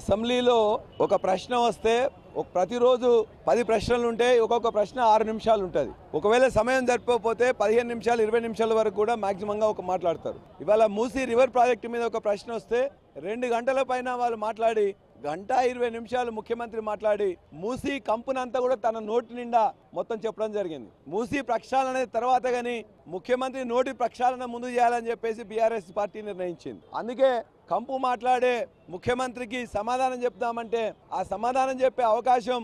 అసెంబ్లీలో ఒక ప్రశ్న వస్తే ప్రతిరోజు 10 ప్రశ్నలు ఉంటాయి. ఒక్కొక్క ప్రశ్న 6 నిమిషాలు ఉంటుంది. ఒకవేళ సమయం సరిపోతే 15 నిమిషాలు 20 నిమిషాల వరకు కూడా మాక్సిమంగా మాట్లాడతారు. ఇవాళ మూసీ రివర్ ప్రాజెక్టు మీద ఒక ప్రశ్న వస్తే 2 గంటల పైన వాళ్ళు మాట్లాడి 1:20 నిమిషాలు ముఖ్యమంత్రి మాట్లాడి మూసీ కంపునంతా కూడా తన నోటి నిండా మొత్తం చెప్పడం జరిగింది. మూసీ ప్రక్షాళన తర్వాత కానీ ముఖ్యమంత్రి నోటి ప్రక్షాళన ముందు చేయాలని చెప్పేసి బీఆర్ఎస్ పార్టీ నిర్ణయించింది. అందుకే కంపు మాట్లాడే ముఖ్యమంత్రికి సమాధానం చెప్తామంటే ఆ సమాధానం చెప్పే అవకాశం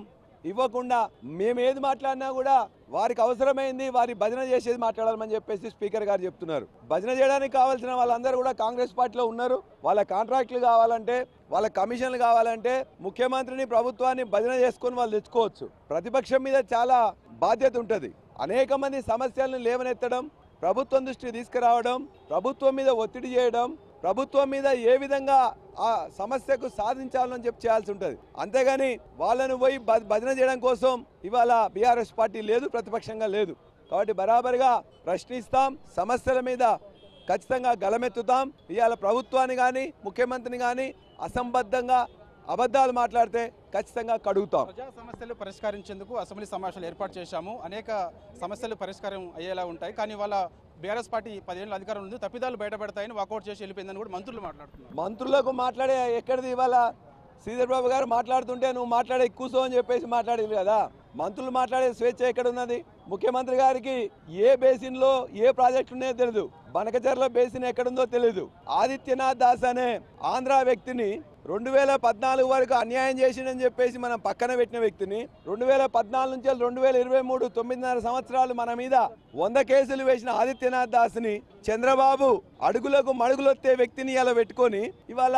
ఇవ్వకుండా మేము ఏది మాట్లాడినా కూడా వారికి అవసరమైంది వారి భజన చేసేది మాట్లాడాలని చెప్పేసి స్పీకర్ గారు చెప్తున్నారు. భజన చేయడానికి కావాల్సిన వాళ్ళందరూ కూడా కాంగ్రెస్ పార్టీలో ఉన్నారు. వాళ్ళ కాంట్రాక్టులు కావాలంటే వాళ్ళ కమిషన్లు కావాలంటే ముఖ్యమంత్రిని ప్రభుత్వాన్ని భజన చేసుకొని వాళ్ళు తెచ్చుకోవచ్చు. ప్రతిపక్షం మీద చాలా బాధ్యత ఉంటుంది. అనేక మంది సమస్యలను లేవనెత్తడం, ప్రభుత్వం దృష్టికి తీసుకురావడం, ప్రభుత్వం మీద ఒత్తిడి చేయడం, ప్రభుత్వం మీద ఏ విధంగా ఆ సమస్యకు సాధించాలని చెప్పి చేయాల్సి ఉంటుంది. అంతేగాని వాళ్ళను పోయి భజన చేయడం కోసం ఇవాళ బీఆర్ఎస్ పార్టీ లేదు, ప్రతిపక్షంగా లేదు. కాబట్టి బరాబరిగా ప్రశ్నిస్తాం, సమస్యల మీద ఖచ్చితంగా గలమెత్తుతాం. ఇవాళ ప్రభుత్వాన్ని కానీ ముఖ్యమంత్రిని కానీ అసంబద్ధంగా అబద్ధాలు మాట్లాడితే ఖచ్చితంగా కడుగుతాం. ప్రజా సమస్యలు పరిష్కరించేందుకు అసెంబ్లీ సమావేశాలు ఏర్పాటు చేశాము. అనేక సమస్యలు పరిష్కారం అయ్యేలా ఉంటాయి. కానీ వాళ్ళ బీఆర్ఎస్ పార్టీ 10 ఏళ్ళ అధికారం ఉంది, తప్పిదాలు బయటపడతాయని వాకౌట్ చేసి వెళ్ళిపోయిందని కూడా మంత్రులు మాట్లాడుతున్నారు. మంత్రులకు మాట్లాడే ఎక్కడిది ఇవాళ శ్రీధర్ బాబు గారు మాట్లాడుతుంటే నువ్వు మాట్లాడే కూసో అని చెప్పేసి మాట్లాడింది కదా. మంత్రులు మాట్లాడే స్వేచ్ఛ ఎక్కడ ఉన్నది? ముఖ్యమంత్రి గారికి ఏ బేసిన్లో ఏ ప్రాజెక్టు ఉన్నాయో తెలియదు, బనకచర్ల బేసిన్ ఎక్కడుందో తెలియదు. ఆదిత్యనాథ్ దాస్ అనే ఆంధ్ర వ్యక్తిని 2014 వరకు అన్యాయం చేసిందని చెప్పేసి మనం పక్కన పెట్టిన వ్యక్తిని 2014 నుంచి 2023 9.5 సంవత్సరాలు మన మీద 100 కేసులు వేసిన ఆదిత్యనాథ్ దాస్ని చంద్రబాబు అడుగులకు మడుగులొత్తే వ్యక్తిని ఇలా పెట్టుకొని ఇవాళ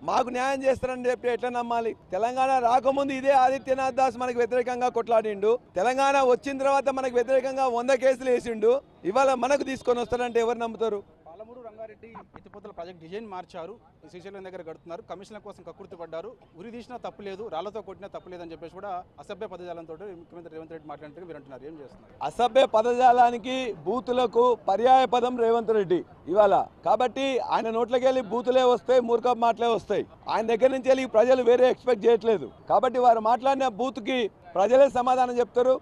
మాకు న్యాయం చేస్తారని చెప్పి ఎట్లా నమ్మాలి? తెలంగాణ రాకముందు ఇదే ఆదిత్యనాథ్ దాస్ మనకు వ్యతిరేకంగా కొట్లాడిండు. తెలంగాణ వచ్చిన తర్వాత మనకు వ్యతిరేకంగా 100 కేసులు వేసిండు. ఇవాళ మనకు తీసుకొని వస్తారంటే ఎవరు నమ్ముతారు? పాలమూరు రంగారెడ్డి ఎత్తిపోతల ప్రాజెక్ట్ డిజైన్ మార్చారు, శ్రీశైలం దగ్గర కడుతున్నారు, కమిషన్ల కోసం కక్కుర్తి పడ్డారు, ఉరి తీసినా తప్పు లేదు, రాళ్లతో కొట్టినా తప్పు లేదని చెప్పేసి కూడా అసభ్య పదజాలంతో ముఖ్యమంత్రి రేవంత్ రెడ్డి మాట్లాడితే మీరు అంటున్నారు, ఏం చేస్తున్నారు? అసభ్య పదజాలానికి బూతులకు పర్యాయ పదం రేవంత్ రెడ్డి ఇవాళ. కాబట్టి ఆయన నోట్లకి వెళ్ళి బూతులే వస్తాయి, మూర్ఖపు మాటలే వస్తాయి. ఆయన దగ్గర నుంచి వెళ్ళి ప్రజలు వేరే ఎక్స్పెక్ట్ చేయట్లేదు. కాబట్టి వారు మాట్లాడిన బూత్కి ప్రజలే సమాధానం చెప్తారు.